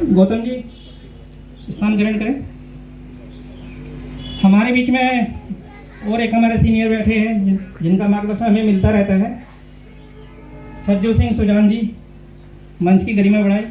गौतम जी स्थान ग्रहण करें। हमारे बीच में और एक हमारे सीनियर बैठे हैं जिनका मार्गदर्शन हमें मिलता रहता है। सज्जू सिंह सुजान जी मंच की गरिमा बढ़ाए।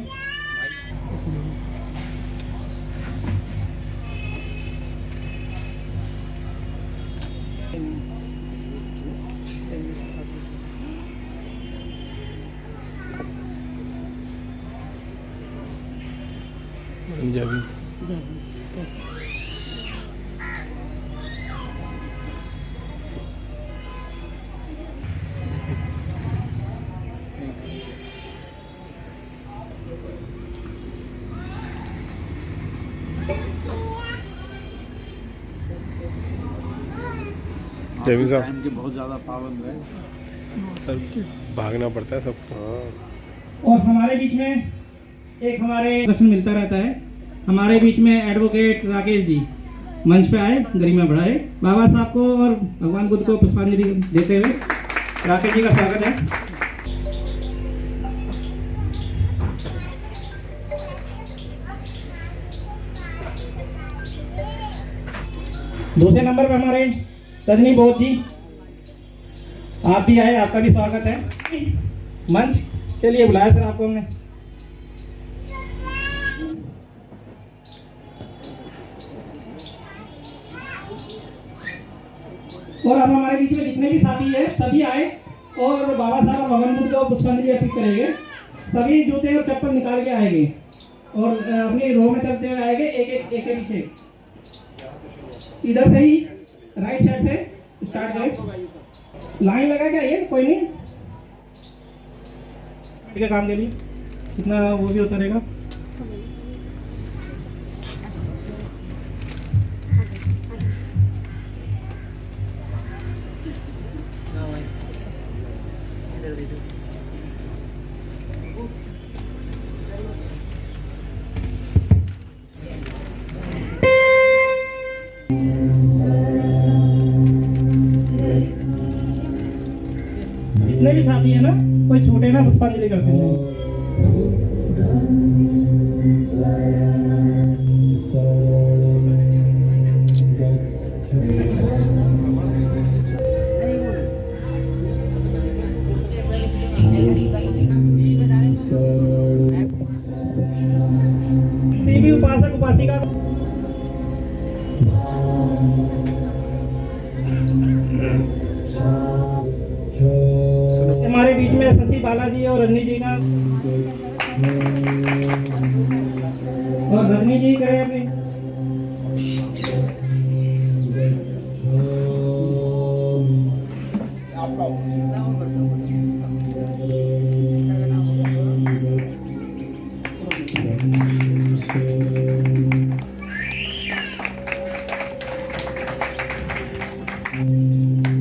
टाइम के बहुत ज़्यादा पाबंद है सर, भागना पड़ता है सबको। और हमारे बीच में एक हमारे दर्शन मिलता रहता है। हमारे बीच में एडवोकेट राकेश जी मंच पे आए, गरिमा बढ़ाए। बाबा साहब को और भगवान बुद्ध को पुष्पांजलि देते हुए राकेश जी का स्वागत है। दूसरे नंबर पर हमारे रजनी बोध जी, आप भी आए, आपका भी स्वागत है। मंच के लिए बुलाया सर आपको हमने। और अब हमारे बीच में जितने भी साथी हैं सभी आए और बाबा साहब भगवान बुद्ध को पुष्पांजलि अर्पित करेंगे। सभी जूते और चप्पल निकाल के आएंगे और अपनी रो में चलते हुए आएंगे, एक के पीछे। इधर से ही राइट साइड से स्टार्ट करें। लाइन लगा के आइए, कोई नहीं, ठीक है, काम के लिए कितना वो भी होता रहेगा। जितने भी साथी है ना, कोई छोटे ना पुष्पांजलि करते हैं। किसी भी उपासक उपासिका हमारे बीच में शशि बालाजी और रजनी जी का, और रजनी जी करें अपनी।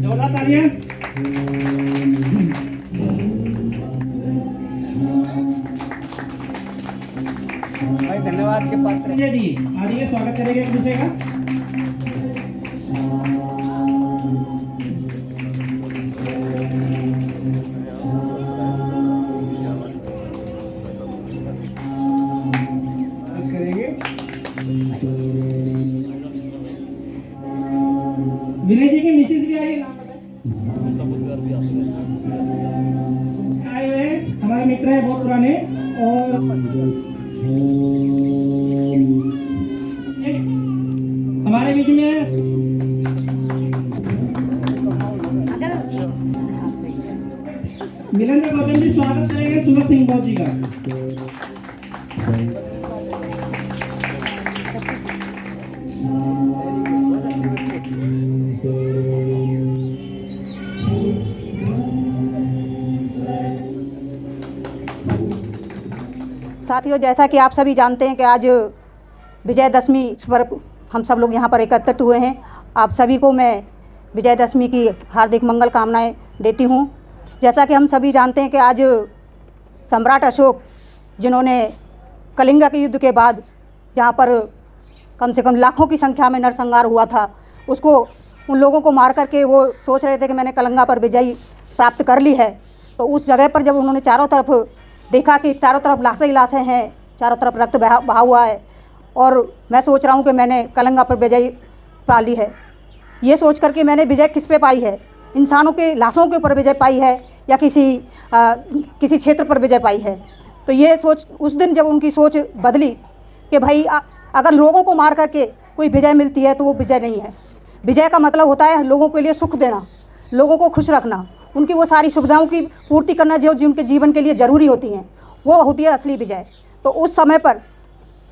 जोरदार तालियां। धन्यवाद के पात्र जी आइए, स्वागत करेंगे एक दूसरे का। विनय जी की मिसेज भी आई, नाम आए हुए हमारे मित्र है बहुत पुराने। और हमारे बीच में मिलेंद्र गौतम जी स्वागत करेंगे सुबह सिंह बौद्ध जी का। साथियों, जैसा कि आप सभी जानते हैं कि आज विजयदशमी पर हम सब लोग यहाँ पर एकत्रित हुए हैं। आप सभी को मैं विजयदशमी की हार्दिक मंगल कामनाएं देती हूँ। जैसा कि हम सभी जानते हैं कि आज सम्राट अशोक, जिन्होंने कलिंगा के युद्ध के बाद जहाँ पर कम से कम लाखों की संख्या में नरसंहार हुआ था, उसको उन लोगों को मार करके वो सोच रहे थे कि मैंने कलिंगा पर विजय प्राप्त कर ली है। तो उस जगह पर जब उन्होंने चारों तरफ देखा कि चारों तरफ लाशें ही लाशें हैं, चारों तरफ रक्त बहा हुआ है और मैं सोच रहा हूँ कि मैंने कलंगा पर विजय पा ली है। ये सोच करके मैंने विजय किस पे पाई है, इंसानों के लाशों के ऊपर विजय पाई है या किसी क्षेत्र पर विजय पाई है। तो ये सोच उस दिन जब उनकी सोच बदली कि भाई अगर लोगों को मार करके कोई विजय मिलती है तो वो विजय नहीं है। विजय का मतलब होता है लोगों के लिए सुख देना, लोगों को खुश रखना, उनकी वो सारी सुविधाओं की पूर्ति करना जो उनके जीवन के लिए ज़रूरी होती हैं, वो होती है असली विजय। तो उस समय पर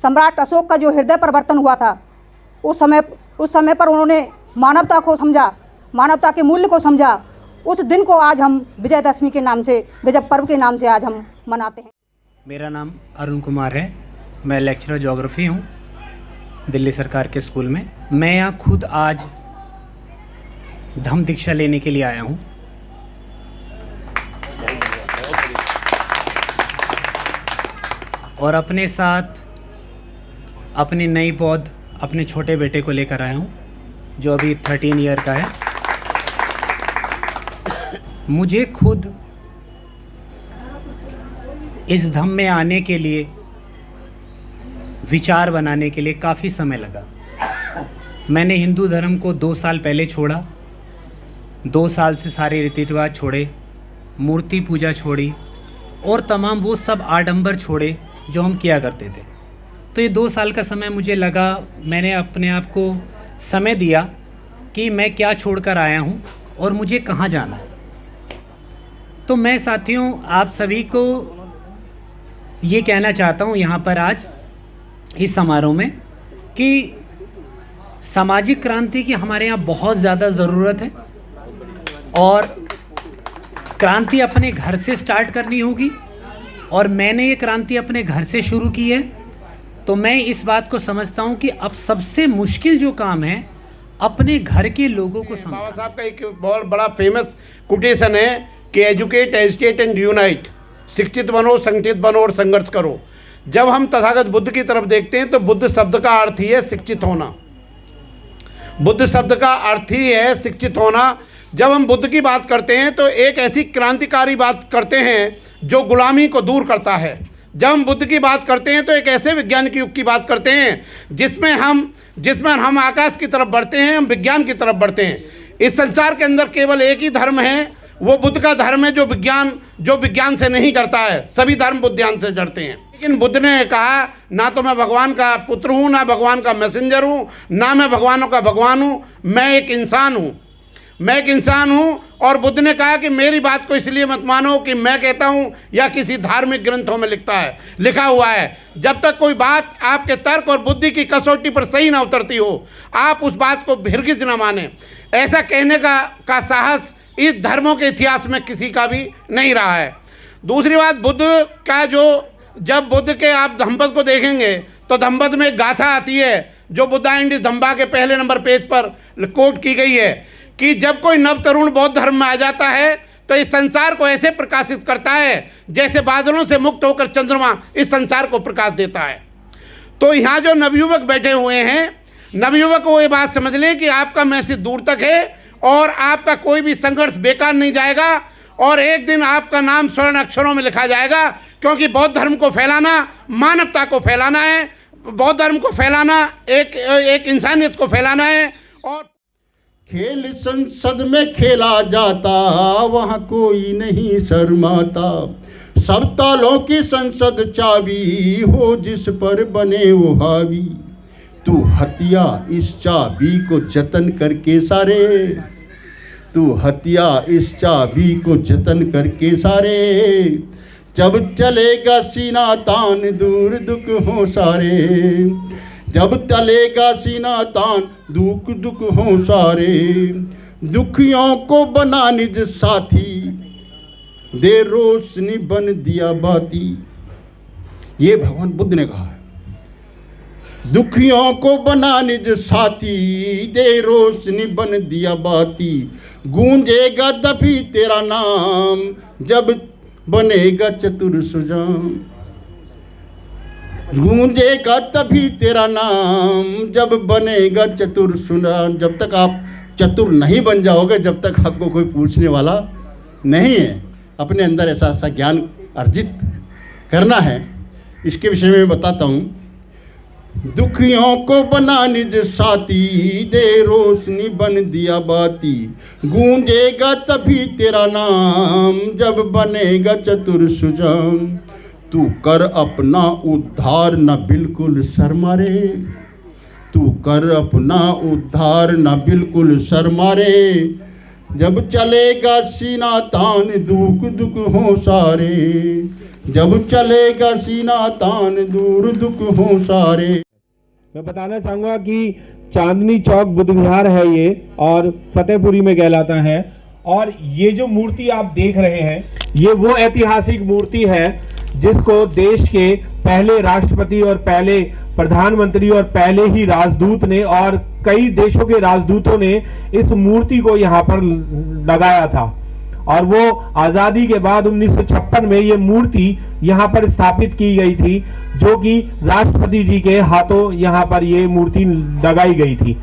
सम्राट अशोक का जो हृदय परिवर्तन हुआ था, उस समय पर उन्होंने मानवता को समझा, मानवता के मूल्य को समझा। उस दिन को आज हम विजयदशमी के नाम से, विजय पर्व के नाम से आज हम मनाते हैं। मेरा नाम अरुण कुमार है, मैं लेक्चरर ज्योग्राफी हूँ दिल्ली सरकार के स्कूल में। मैं यहाँ खुद आज धम्म दीक्षा लेने के लिए आया हूँ। और अपने साथ अपनी नई पौध अपने छोटे बेटे को लेकर आया हूँ जो अभी 13 ईयर का है। मुझे खुद इस धम्म में आने के लिए, विचार बनाने के लिए काफ़ी समय लगा। मैंने हिंदू धर्म को 2 साल पहले छोड़ा, 2 साल से सारे रीति रिवाज छोड़े, मूर्ति पूजा छोड़ी और तमाम वो सब आडंबर छोड़े जो हम किया करते थे। तो ये 2 साल का समय मुझे लगा, मैंने अपने आप को समय दिया कि मैं क्या छोड़कर आया हूँ और मुझे कहाँ जाना है। तो मैं साथियों आप सभी को ये कहना चाहता हूँ यहाँ पर आज इस समारोह में कि सामाजिक क्रांति की हमारे यहाँ बहुत ज़्यादा ज़रूरत है और क्रांति अपने घर से स्टार्ट करनी होगी। और मैंने ये क्रांति अपने घर से शुरू की है। तो मैं इस बात को समझता हूँ कि अब सबसे मुश्किल जो काम है अपने घर के लोगों को समझना। बाबा साहब का एक बहुत बड़ा फेमस कोटेशन है कि एजुकेट, एजुकेट एंड यूनाइट, शिक्षित बनो, संगठित बनो और संघर्ष करो। जब हम तथागत बुद्ध की तरफ देखते हैं तो बुद्ध शब्द का अर्थ ही है शिक्षित होना। बुद्ध शब्द का अर्थ ही है शिक्षित होना। जब हम बुद्ध की बात करते हैं तो एक ऐसी क्रांतिकारी बात करते हैं जो गुलामी को दूर करता है। जब हम बुद्ध की बात करते हैं तो एक ऐसे वैज्ञानिक युग की बात करते हैं जिसमें हम आकाश की तरफ बढ़ते हैं, हम विज्ञान की तरफ बढ़ते हैं। इस संसार के अंदर केवल एक ही धर्म है, वो बुद्ध का धर्म है जो विज्ञान से नहीं करता है। सभी धर्म बुद्धिज्ञान से डरते हैं। लेकिन बुद्ध ने कहा ना तो मैं भगवान का पुत्र हूँ, ना भगवान का मैसेंजर हूँ, ना मैं भगवानों का भगवान हूँ, मैं एक इंसान हूँ। मैं एक इंसान हूँ। और बुद्ध ने कहा कि मेरी बात को इसलिए मत मानो कि मैं कहता हूँ या किसी धार्मिक ग्रंथों में लिखा हुआ है। जब तक कोई बात आपके तर्क और बुद्धि की कसौटी पर सही ना उतरती हो, आप उस बात को हिरगिज़ ना माने। ऐसा कहने का साहस इस धर्मों के इतिहास में किसी का भी नहीं रहा है। दूसरी बात, बुद्ध का जब बुद्ध के आप धम्मपद को देखेंगे तो धम्मपद में एक गाथा आती है जो बुद्धा एंड धम्बा के पहले नंबर पेज पर कोट की गई है कि जब कोई नव तरुण बौद्ध धर्म में आ जाता है तो इस संसार को ऐसे प्रकाशित करता है जैसे बादलों से मुक्त होकर चंद्रमा इस संसार को प्रकाश देता है। तो यहाँ जो नवयुवक बैठे हुए हैं, नवयुवक को ये बात समझ लें कि आपका मैसेज दूर तक है और आपका कोई भी संघर्ष बेकार नहीं जाएगा और एक दिन आपका नाम स्वर्ण अक्षरों में लिखा जाएगा। क्योंकि बौद्ध धर्म को फैलाना मानवता को फैलाना है, बौद्ध धर्म को फैलाना एक इंसानियत को फैलाना है। और खेल संसद में खेला जाता, वहाँ कोई नहीं शर्माता। सब तालों की संसद चाबी हो जिस पर बने वो हावी। तू हत्या इस चाबी को जतन करके सारे, तू हत्या इस चाबी को जतन करके सारे। जब चलेगा सीना तान दूर दुख हो सारे, जब चलेगा सीना तान दुख हो सारे। दुखियों को बना निज साथी, दे रोशनी बन दिया बाती। ये भगवान बुद्ध ने कहा है। दुखियों को बना निज साथी, दे रोशनी बन दिया बाती। गूंजेगा तभी तेरा नाम, जब बनेगा चतुर सुजान। गूंजेगा तभी तेरा नाम, जब बनेगा चतुर सुजान। जब तक आप चतुर नहीं बन जाओगे, जब तक आपको कोई पूछने वाला नहीं है। अपने अंदर ऐसा ज्ञान अर्जित करना है इसके विषय में बताता हूँ। दुखियों को बना निज साथी, दे रोशनी बन दिया बाती, गूंजेगा तभी तेरा नाम, जब बनेगा चतुर सुजान। तू कर अपना उद्धार न बिल्कुल शर्मा रे, तू कर अपना उद्धार न बिल्कुल शर्मा रे, जब चलेगा सीना तान दुख दुख हो सारे, जब चलेगा सीना तान दूर दुख हो सारे। मैं बताना चाहूँगा कि चांदनी चौक बुद्ध विहार है ये, और फतेहपुरी में कहलाता है। और ये जो मूर्ति आप देख रहे हैं, ये वो ऐतिहासिक मूर्ति है जिसको देश के पहले राष्ट्रपति और पहले प्रधानमंत्री और पहले ही राजदूत ने और कई देशों के राजदूतों ने इस मूर्ति को यहाँ पर लगाया था। और वो आज़ादी के बाद 1956 में ये मूर्ति यहाँ पर स्थापित की गई थी, जो कि राष्ट्रपति जी के हाथों यहाँ पर ये मूर्ति लगाई गई थी।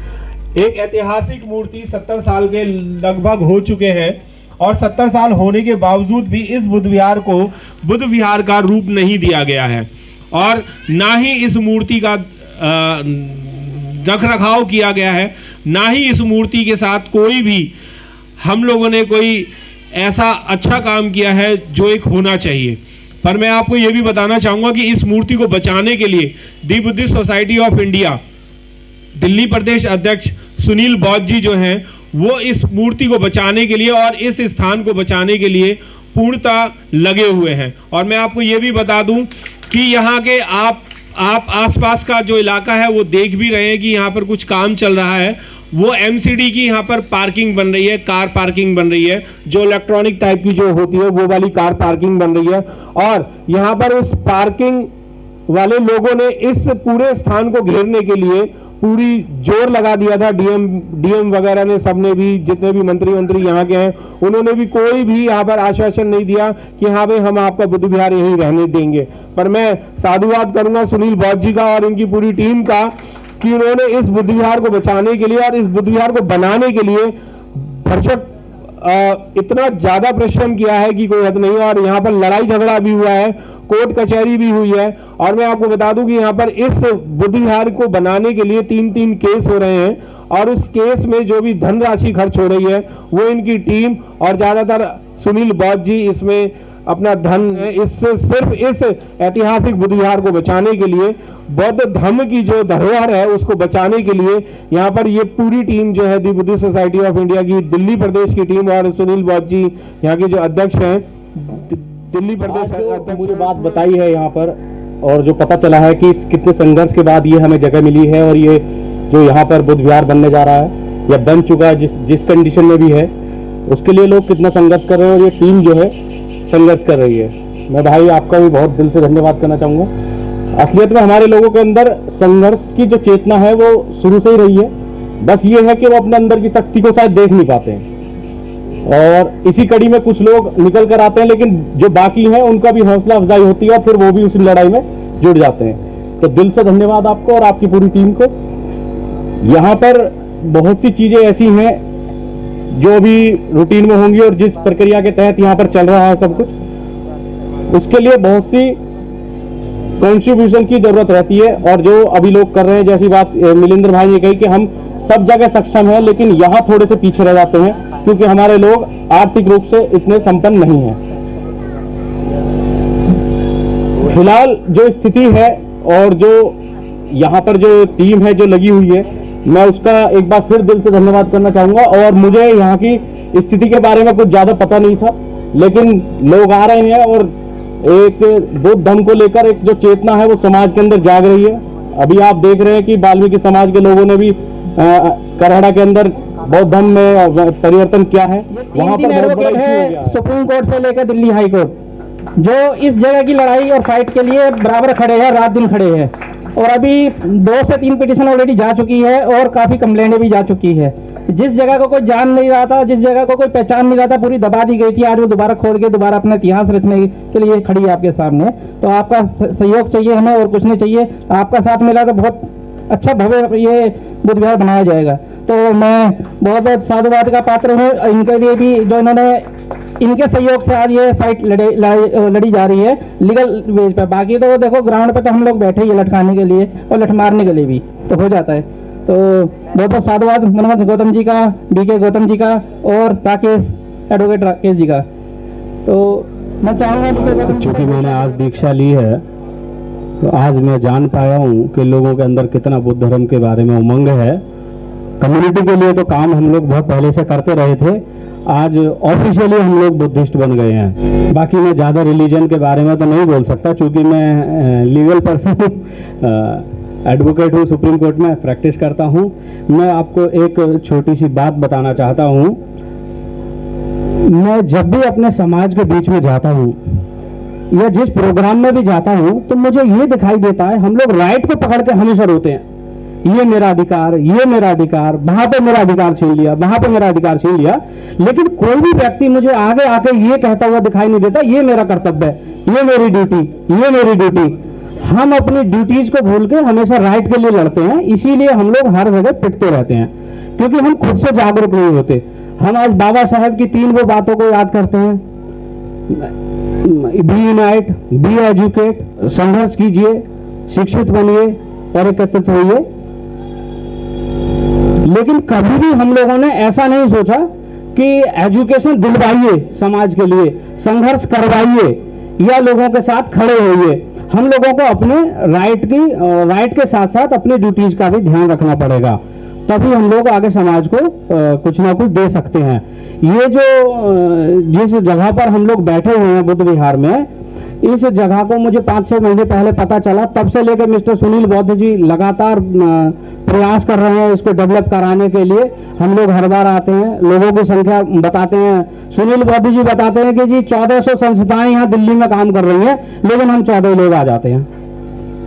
एक ऐतिहासिक मूर्ति 70 साल के लगभग हो चुके हैं, और 70 साल होने के बावजूद भी इस बुद्ध विहार को बुद्ध विहार का रूप नहीं दिया गया है, और ना ही इस मूर्ति का रख रखाव किया गया है, ना ही इस मूर्ति के साथ कोई भी हम लोगों ने कोई ऐसा अच्छा काम किया है जो एक होना चाहिए। पर मैं आपको यह भी बताना चाहूँगा कि इस मूर्ति को बचाने के लिए the Buddhist Society of India Delhi प्रदेश अध्यक्ष सुनील बौद्ध जी जो हैं, वो इस मूर्ति को बचाने के लिए और इस स्थान को बचाने के लिए पूर्णतः लगे हुए हैं। और मैं आपको ये भी बता दूं कि यहाँ के आप आसपास का जो इलाका है वो देख भी रहे हैं कि यहाँ पर कुछ काम चल रहा है। वो एमसीडी की यहाँ पर पार्किंग बन रही है, कार पार्किंग बन रही है, जो इलेक्ट्रॉनिक टाइप की जो होती है वो वाली कार पार्किंग बन रही है। और यहाँ पर उस पार्किंग वाले लोगों ने इस पूरे स्थान को घेरने के लिए पूरी जोर लगा दिया था। डीएम वगैरह ने, सबने भी, जितने भी मंत्री यहाँ के हैं, उन्होंने भी कोई भी यहाँ पर आश्वासन नहीं दिया कि हाँ भाई हम आपका बुद्ध विहार यहीं रहने देंगे। पर मैं साधुवाद करूंगा सुनील बौद्ध जी का और इनकी पूरी टीम का कि उन्होंने इस बुद्ध विहार को बचाने के लिए और इस बुद्ध विहार को बनाने के लिए भरसक इतना ज्यादा परिश्रम किया है कि कोई हद नहीं। और यहाँ पर लड़ाई झगड़ा भी हुआ है, कोर्ट कचहरी भी हुई है। और मैं आपको बता दूं कि यहाँ पर इस बुद्ध विहार को बनाने के लिए 3 केस हो रहे हैं, और उस केस में जो भी धनराशि खर्च हो रही है वो इनकी टीम और ज्यादातर सुनील बौद्ध जी इसमें अपना धन सिर्फ इस ऐतिहासिक बुद्ध विहार को बचाने के लिए, बौद्ध धर्म की जो धरोहर है उसको बचाने के लिए यहाँ पर ये पूरी टीम जो है दी बुद्धिस्ट सोसाइटी ऑफ इंडिया की दिल्ली प्रदेश की टीम और सुनील बौद्ध जी यहाँ के जो अध्यक्ष हैं दिल्ली प्रदेश अध्यक्ष, मुझे बात बताई है यहाँ पर, और जो पता चला है कि कितने संघर्ष के बाद ये हमें जगह मिली है, और ये जो यहाँ पर बुद्ध विहार बनने जा रहा है या बन चुका है, जिस कंडीशन में भी है, उसके लिए लोग कितना संघर्ष कर रहे हैं और ये टीम जो है संघर्ष कर रही है। मैं भाई आपका भी बहुत दिल से धन्यवाद करना चाहूँगा। असलियत में हमारे लोगों के अंदर संघर्ष की जो चेतना है वो शुरू से ही रही है, बस ये है कि वो अपने अंदर की शक्ति को शायद देख नहीं पाते हैं, और इसी कड़ी में कुछ लोग निकल कर आते हैं, लेकिन जो बाकी हैं उनका भी हौसला अफजाई होती है और फिर वो भी उस लड़ाई में जुड़ जाते हैं। तो दिल से धन्यवाद आपको और आपकी पूरी टीम को। यहाँ पर बहुत सी चीजें ऐसी हैं जो भी रूटीन में होंगी और जिस प्रक्रिया के तहत यहाँ पर चल रहा है सब कुछ, उसके लिए बहुत सी कॉन्ट्रीब्यूशन की जरूरत रहती है। और जो अभी लोग कर रहे हैं, जैसी बात मिलिंदर भाई ने कही कि हम सब जगह सक्षम हैं, लेकिन यहाँ थोड़े से पीछे रह जाते हैं क्योंकि हमारे लोग आर्थिक रूप से इतने संपन्न नहीं हैं। फिलहाल जो स्थिति है और जो यहाँ पर जो टीम है जो लगी हुई है, मैं उसका एक बार फिर दिल से धन्यवाद करना चाहूंगा। और मुझे यहाँ की स्थिति के बारे में कुछ ज्यादा पता नहीं था, लेकिन लोग आ रहे हैं और एक बौद्ध धर्म को लेकर एक जो चेतना है वो समाज के अंदर जाग रही है। अभी आप देख रहे हैं कि वाल्मीकि समाज के लोगों ने भी करहड़ा के अंदर बौद्ध धर्म में परिवर्तन किया है। वहाँ पर एडवोकेट है सुप्रीम कोर्ट से लेकर दिल्ली हाई कोर्ट, जो इस जगह की लड़ाई और फाइट के लिए बराबर खड़े हैं, रात दिन खड़े हैं। और अभी 2 से 3 पिटीशन ऑलरेडी जा चुकी है और काफी कंप्लेंटें भी जा चुकी है। जिस जगह को कोई जान नहीं रहा था, जिस जगह को कोई पहचान नहीं रहा था, पूरी दबा दी गई थी, आज वो दोबारा खोल के दोबारा अपना इतिहास रचने के लिए खड़ी है आपके सामने। तो आपका सहयोग चाहिए हमें और कुछ नहीं चाहिए। आपका साथ मिला तो बहुत अच्छा भव्य ये बुद्ध विहार बनाया जाएगा। तो मैं बहुत बहुत साधुवाद का पात्र हूँ इनके लिए भी, जो इन्होंने इनके सहयोग से आज ये फाइट लड़ी जा रही है लीगल बेस पे। बाकी तो देखो ग्राउंड पे तो हम लोग बैठे ही है लटकाने के लिए और लठ मारने के लिए भी तो हो जाता है। तो बहुत बहुत साधुवाद मनोज गौतम जी का, बीके गौतम जी का और राकेश एडवोकेट राकेश जी का। तो मैं चाहूँगा चूँकि मैंने आज दीक्षा ली है तो आज मैं जान पाया हूँ कि लोगों के अंदर कितना बुद्ध धर्म के बारे में उमंग है। कम्युनिटी के लिए तो काम हम लोग बहुत पहले से करते रहे थे, आज ऑफिशियली हम लोग बुद्धिस्ट बन गए हैं। बाकी मैं ज़्यादा रिलीजन के बारे में तो नहीं बोल सकता क्योंकि मैं लीगल पर्सन हूँ, एडवोकेट हूँ, सुप्रीम कोर्ट में प्रैक्टिस करता हूँ। मैं आपको एक छोटी सी बात बताना चाहता हूँ। मैं जब भी अपने समाज के बीच में जाता हूँ या जिस प्रोग्राम में भी जाता हूँ तो मुझे ये दिखाई देता है हम लोग राइट को पकड़ के हमेशा रोते हैं, ये मेरा अधिकार, ये मेरा अधिकार, वहां पे मेरा अधिकार छीन लिया, वहां पे मेरा अधिकार छीन लिया। लेकिन कोई भी व्यक्ति मुझे आगे आके ये कहता हुआ दिखाई नहीं देता ये मेरा कर्तव्य है, ये मेरी ड्यूटी, ये मेरी ड्यूटी। हम अपनी ड्यूटीज को भूल के हमेशा राइट के लिए लड़ते हैं, इसीलिए हम लोग हर जगह पिटते रहते हैं क्योंकि हम खुद से जागरूक नहीं होते। हम आज बाबा साहब की 3 वो बातों को याद करते हैं, बी यूनाइट, बी एजुकेट, संघर्ष कीजिए, शिक्षित बनिए और एकत्रित होइए। लेकिन कभी भी हम लोगों ने ऐसा नहीं सोचा कि एजुकेशन दिलवाइए समाज के लिए, संघर्ष करवाइए या लोगों के साथ खड़े होइए। हम लोगों को अपने राइट के साथ साथ अपने ड्यूटीज का भी ध्यान रखना पड़ेगा, तभी हम लोग आगे समाज को कुछ ना कुछ दे सकते हैं। ये जो जिस जगह पर हम लोग बैठे हुए हैं बुद्ध विहार में, इस जगह को मुझे 5-6 महीने पहले पता चला, तब से लेकर मिस्टर सुनील बौद्ध जी लगातार प्रयास कर रहे हैं इसको डेवलप कराने के लिए। हम लोग हर बार आते हैं, लोगों की संख्या बताते हैं। सुनील बौद्ध जी बताते हैं कि जी 1400 संस्थाएं यहाँ दिल्ली में काम कर रही हैं, लेकिन हम 14 लोग आ जाते हैं,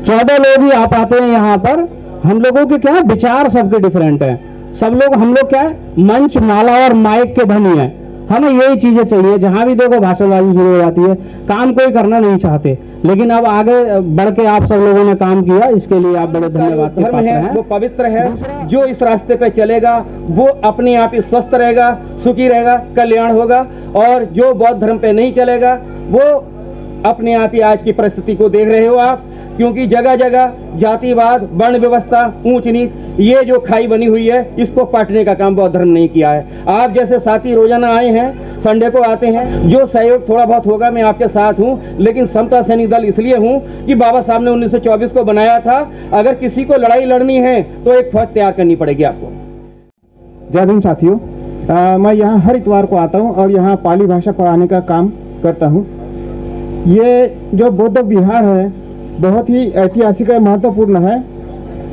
14 लोग ही आ पाते हैं यहाँ पर। हम लोगों के क्या विचार सबके डिफरेंट हैं, हम लोग क्या मंच, माला और माइक के धनी हैं। हमें यही चीजें चाहिए, जहां भी देखो भाषणबाजी शुरू हो जाती है, काम कोई करना नहीं चाहते। लेकिन अब आगे बढ़ के आप सब लोगों ने काम किया, इसके लिए आप बड़े धन्यवाद के पात्र हैं। वो पवित्र है, जो इस रास्ते पे चलेगा वो अपने आप ही स्वस्थ रहेगा, सुखी रहेगा, कल्याण होगा। और जो बौद्ध धर्म पे नहीं चलेगा वो अपने आप ही आज की परिस्थिति को देख रहे हो आप, क्योंकि जगह जगह जातिवाद, वर्ण व्यवस्था, ऊंच नीच, ये जो खाई बनी हुई है, इसको पाटने का काम बौद्ध धर्म नहीं किया है। आप जैसे साथी रोजाना आए हैं, संडे को आते हैं, जो सहयोग थोड़ा बहुत होगा मैं आपके साथ हूँ। लेकिन समता सैनिक दल इसलिए हूँ कि बाबा साहब ने 1924 को बनाया था। अगर किसी को लड़ाई लड़नी है तो एक फौज तैयार करनी पड़ेगी आपको। जय भीम साथियों, मैं यहाँ हर इतवार को आता हूँ और यहाँ पाली भाषा पढ़ाने का काम करता हूँ। ये जो बौद्ध विहार है बहुत ही ऐतिहासिक है, महत्वपूर्ण है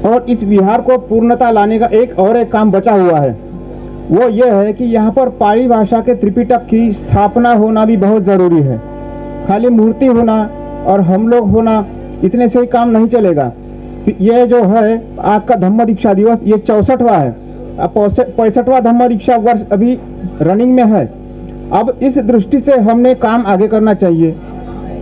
और इस विहार को पूर्णता लाने का एक काम बचा हुआ है। वो ये है कि यहाँ पर पाली भाषा के त्रिपिटक की स्थापना होना भी बहुत ज़रूरी है। खाली मूर्ति होना और हम लोग होना, इतने से ही काम नहीं चलेगा। ये जो है आज का धम्म दीक्षा दिवस, ये 64वां है। 65वां धम्म दीक्षा वर्ष अभी रनिंग में है। अब इस दृष्टि से हमने काम आगे करना चाहिए।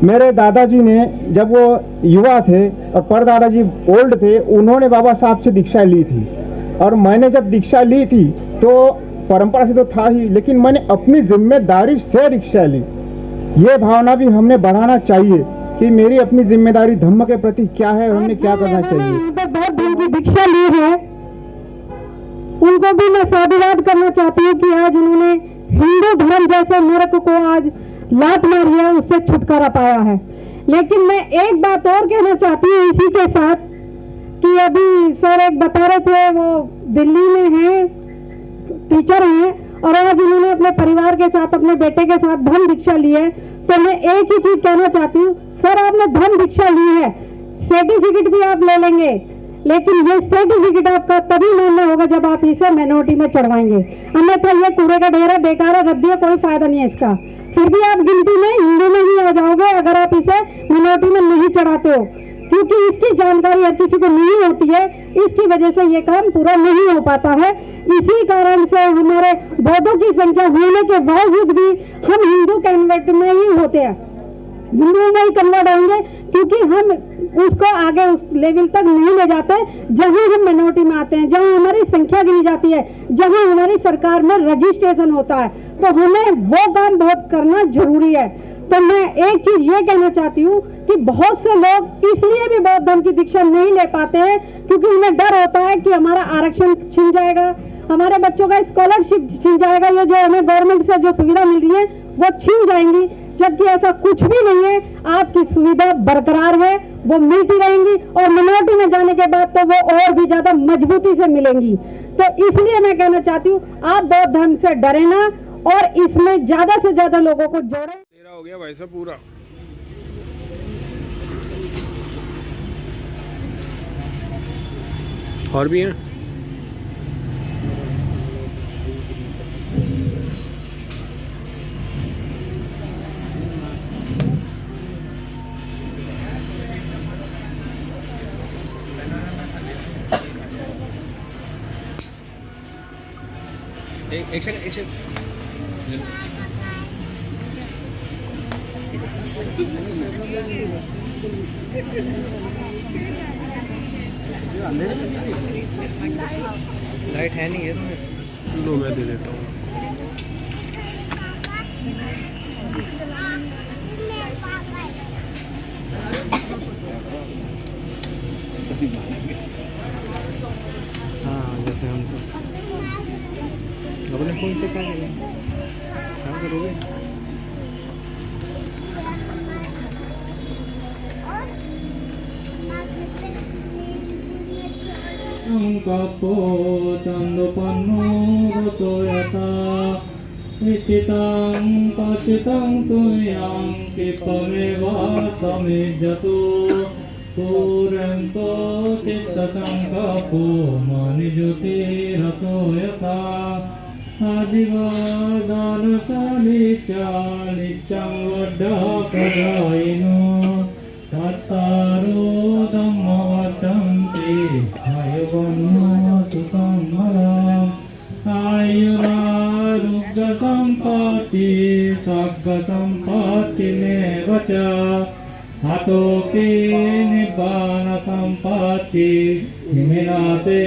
मेरे दादाजी ने जब वो युवा थे और परदादाजी ओल्ड थे, उन्होंने बाबा साहब से दीक्षा ली थी और मैंने जब दीक्षा ली थी तो परंपरा से तो था ही, लेकिन मैंने अपनी जिम्मेदारी से दीक्षा ली। ये भावना भी हमने बढ़ाना चाहिए कि मेरी अपनी जिम्मेदारी धम्म के प्रति क्या है, हमने क्या करना चाहिए। बहुत दिन की दीक्षा ली है, उनको भी मैं साधुवाद करना चाहती हूँ कि आज उन्होंने हिंदू धर्म जैसे नरक को आज लात मारी है, उससे छुटकारा पाया है। लेकिन मैं एक बात और कहना चाहती हूँ इसी के साथ कि अभी सर एक बता रहे थे, वो दिल्ली में हैं, टीचर हैं और आज उन्होंने अपने परिवार के साथ, अपने बेटे के साथ धम्म दीक्षा ली है। तो मैं एक ही चीज कहना चाहती हूँ, सर आपने धम्म दीक्षा ली है, सर्टिफिकेट भी आप ले लेंगे, लेकिन ये सर्टिफिकेट आपका तभी मान्य होगा जब आप इसे मिनोरिटी में चढ़वाएंगे। अन्यथा ये कूड़े का ढेर है, बेकार है, रद्दी है, कोई फायदा नहीं है इसका। फिर भी आप गिनती में हिंदू में ही आ जाओगे अगर आप इसे मिनोरिटी में नहीं चढ़ाते हो, क्योंकि इसकी जानकारी हर किसी को नहीं होती है। इसकी वजह से ये काम पूरा नहीं हो पाता है। इसी कारण से हमारे बौद्धों की संख्या होने के बावजूद भी हम हिंदू कन्वर्ट में ही होते हैं, हिंदुओं में ही कन्वर्ट होंगे, क्योंकि हम उसको आगे उस लेवल तक नहीं ले जाते जहां हम मिनोरिटी में आते हैं, जहां हमारी संख्या गिनी जाती है, जहां हमारी सरकार में रजिस्ट्रेशन होता है। तो हमें वो काम बहुत करना जरूरी है। तो मैं एक चीज ये कहना चाहती हूँ कि बहुत से लोग इसलिए भी बौद्ध धर्म की दीक्षा नहीं ले पाते हैं क्योंकि उन्हें डर होता है कि हमारा आरक्षण छिन जाएगा, हमारे बच्चों का स्कॉलरशिप छिन जाएगा, ये जो हमें गवर्नमेंट से जो सुविधा मिल रही है वो छिन जाएंगी। जबकि ऐसा कुछ भी नहीं है, आपकी सुविधा बरकरार है, वो मिलती रहेंगी और मिनोरिटी में जाने के बाद तो वो और भी ज्यादा मजबूती से मिलेंगी। तो इसलिए मैं कहना चाहती हूँ आप बौद्ध धर्म से डरे ना और इसमें ज्यादा से ज्यादा लोगों को जोड़ें। हो गया भाई साहब पूरा। और भी हैं? एक सेकंड लाइट है नहीं है, लो मैं दे देता हूँ। हाँ जैसे हम तो अपने फोन से क्या करोगे? Kapo chando panno goto yata Ichitang pachitang tuyang kipameva samijjato Puranto chittatang kapo manijoti rato yata Adivadana sanicca niccang vadda prajayino Sattaro dhamma vadanti ayuvanno sukam malam ayurarugga sampatti sagga sampatti nevacha hatoke nibbana sampatti himinate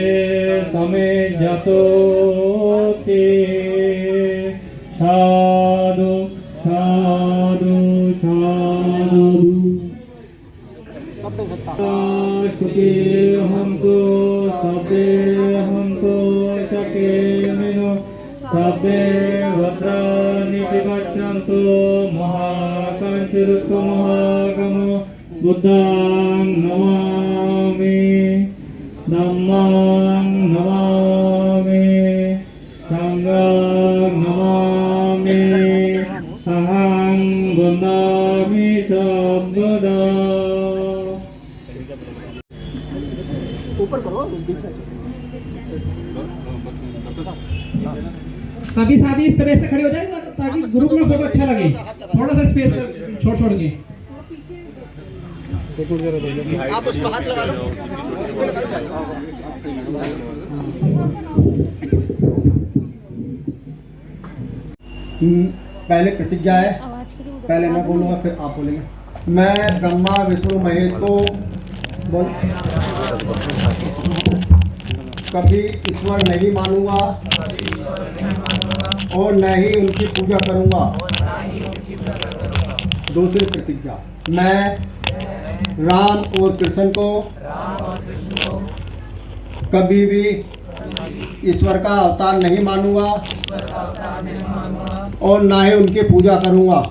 samejjato te sadhu sadhu sadhu Suki हमको सबे हमको सके मिनो सबे भद्राणि विगच्छन्तु महाकांचिरुक्तो महागमो बुद्धं नमामि धम्मं नमामि संघं नमामि अहं वन्दामि सर्वदा ऊपर करो सभी साथी इस तरह से खड़े हो जाए ताकि ग्रुप में बहुत अच्छा लगे। थोड़ा सा स्पेस छोड़ के आप उस पर हाथ लगा लो। पहले प्रतिज्ञा है, पहले मैं बोलूँगा फिर आप बोलेंगे। मैं ब्रह्मा विष्णु महेश को कभी ईश्वर नहीं मानूंगा और न ही उनकी पूजा करूंगा। दूसरी प्रतिज्ञा, मैं राम और कृष्ण को कभी भी ईश्वर का अवतार नहीं मानूंगा और न ही उनकी पूजा करूंगा।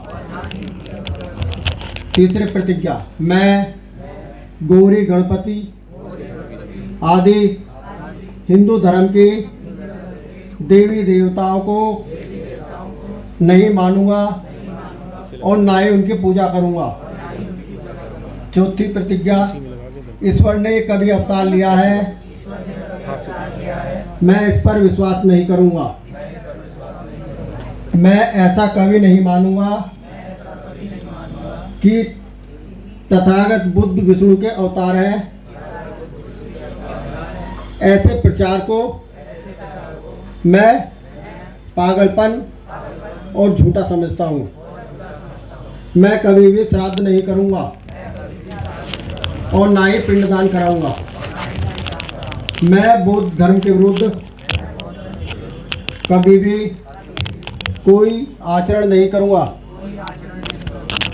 तीसरी प्रतिज्ञा, मैं गौरी गणपति आदि हिंदू धर्म की देवी देवताओं को नहीं मानूंगा और ना ही उनकी पूजा करूंगा। चौथी प्रतिज्ञा, ईश्वर ने कभी अवतार लिया है, मैं इस पर विश्वास नहीं करूंगा। मैं ऐसा कभी नहीं मानूंगा कि तथागत बुद्ध विष्णु के अवतार हैं। ऐसे प्रचार को मैं पागलपन और झूठा समझता हूँ। मैं कभी भी श्राद्ध नहीं करूँगा और ना ही पिंडदान कराऊंगा। मैं बौद्ध धर्म के विरुद्ध कभी भी कोई आचरण नहीं करूंगा।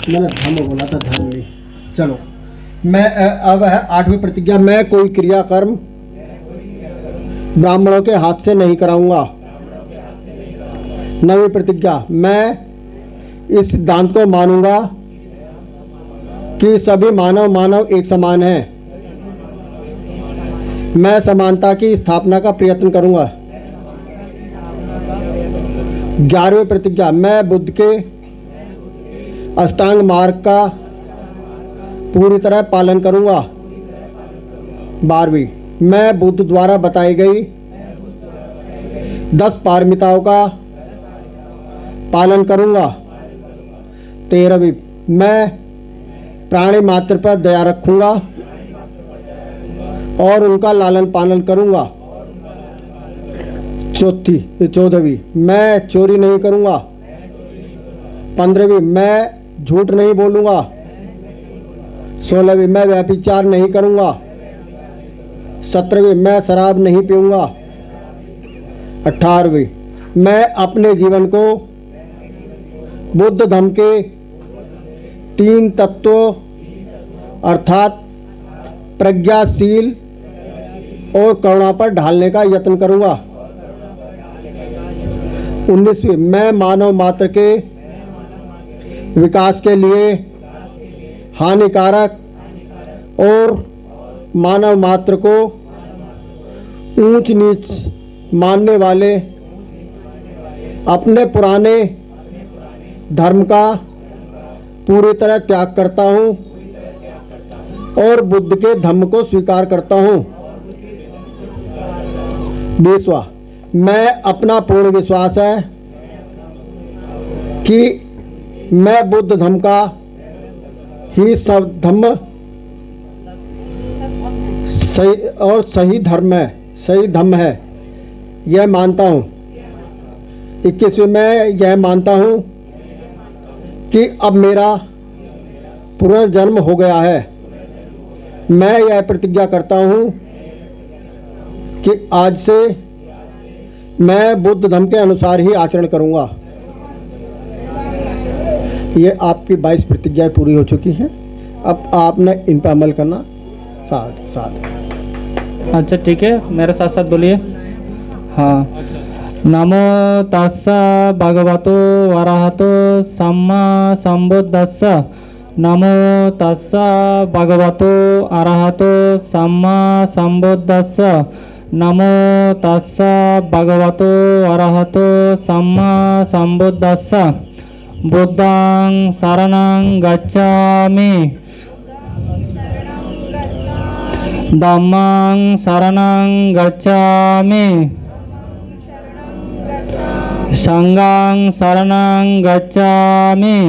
मैंने धर्म बोला था, धर्म नहीं। चलो, मैं अब है 8वीं प्रतिज्ञा, मैं कोई क्रियाकर्म ब्राह्मणों के हाथ से नहीं कराऊंगा। 9वीं प्रतिज्ञा, मैं इस सिद्धांत को मानूंगा कि सभी मानव एक समान हैं। मैं समानता की स्थापना का प्रयत्न करूंगा। 11वीं प्रतिज्ञा, मैं बुद्ध के अष्टांग मार्ग का पूरी तरह पालन करूंगा। 12वीं, मैं बुद्ध द्वारा बताई गई 10 पारमिताओं का पालन करूंगा। 13वीं, मैं प्राणी मात्र पर दया रखूंगा और उनका लालन पालन करूंगा। 14वीं, मैं चोरी नहीं करूंगा। 15वीं, मैं झूठ नहीं बोलूंगा। 16वीं, मैं व्यभिचार नहीं करूंगा। 17वीं, मैं शराब नहीं पीऊंगा। 18वीं, मैं अपने जीवन को बुद्ध धर्म के 3 तत्वों अर्थात प्रज्ञाशील और करुणा पर ढालने का यत्न करूंगा। 19वीं, मैं मानव मात्र के विकास के लिए हानिकारक और मानव मात्र को ऊंच नीच मानने वाले अपने पुराने धर्म का पूरी तरह त्याग करता हूं और बुद्ध के धर्म को स्वीकार करता हूं। 20वां, मैं अपना पूर्ण विश्वास है कि मैं बुद्ध धर्म का ही सब धर्म सही और सही धर्म है यह मानता हूँ। 21वें, मैं यह मानता हूँ कि अब मेरा पुनर्जन्म हो गया है। मैं यह प्रतिज्ञा करता हूँ कि आज से मैं बुद्ध धर्म के अनुसार ही आचरण करूँगा। ये आपकी 22 प्रतिज्ञाएं पूरी हो चुकी हैं। अब आपने इन पर अमल करना साथ। अच्छा ठीक है, मेरे साथ साथ बोलिए। हाँ, नमो तस्सा भगवतो अरहतो सम्मा संबुद्धस्सा। नमो तस्सा भगवतो अरहतो सम्मा संबुद्धस्सा। नमो तस्सा भगवतो अरहतो सम्मा संबुद्धस्सा। बुद्धं शरणं गच्छामि। धम्मं शरणं गच्छामि। संघं शरणं गच्छामि।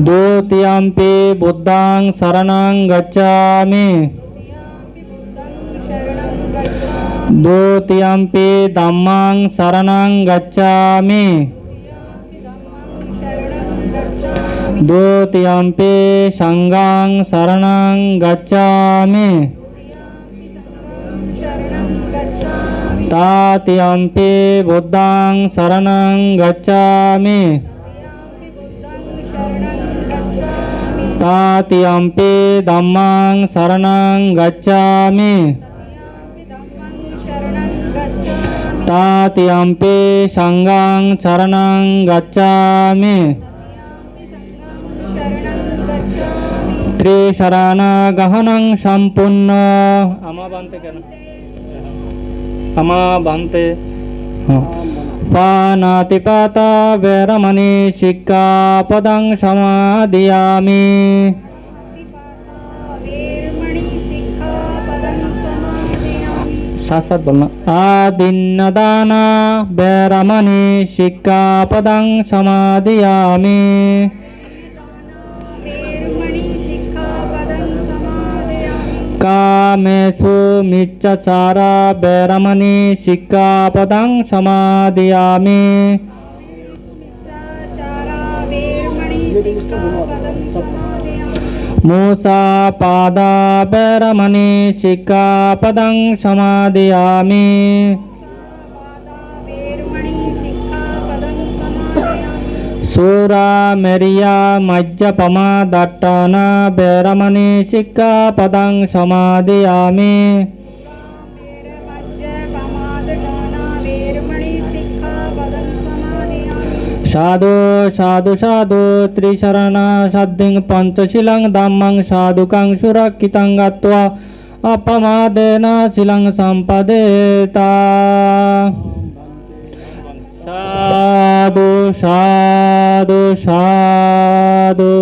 द्वितीयंपि बुद्धं शरणं गच्छामि। द्वितीयंपि धम्मं शरणं गच्छामि। द्वितीयंपि संघं शरणं गच्छामि। तृतीयंपि बुद्धं शरणं गच्छामि। तृतीयंपि धम्मं शरणं गच्छामि। तृतीयंपि संघं शरणं गच्छामि। त्रिशरण गहनं संपूर्ण अमा बांधते पानातिपाता वैरमणि सिक्खापदं समादियामि। साथ साथ बोलना। आदिन्नदाना वैरमणि सिक्खापदं समादियामि। कामेषु मिच्छाचारा वैरमणि सिक्खापदं समादियामि। मूसापादा वैरमणि सिक्खापदं समादयामि सूरा मेरिया मज्जपमा दट्टाना वैरमणि सिक्खापदं समादयामि साधु साधु साधु त्रिशरणा सद्दिं पंचशीलं धम्मं साधुकं सुरक्षितं गत्वा अपमादेन शीलं संपदेता साधु साधु साधु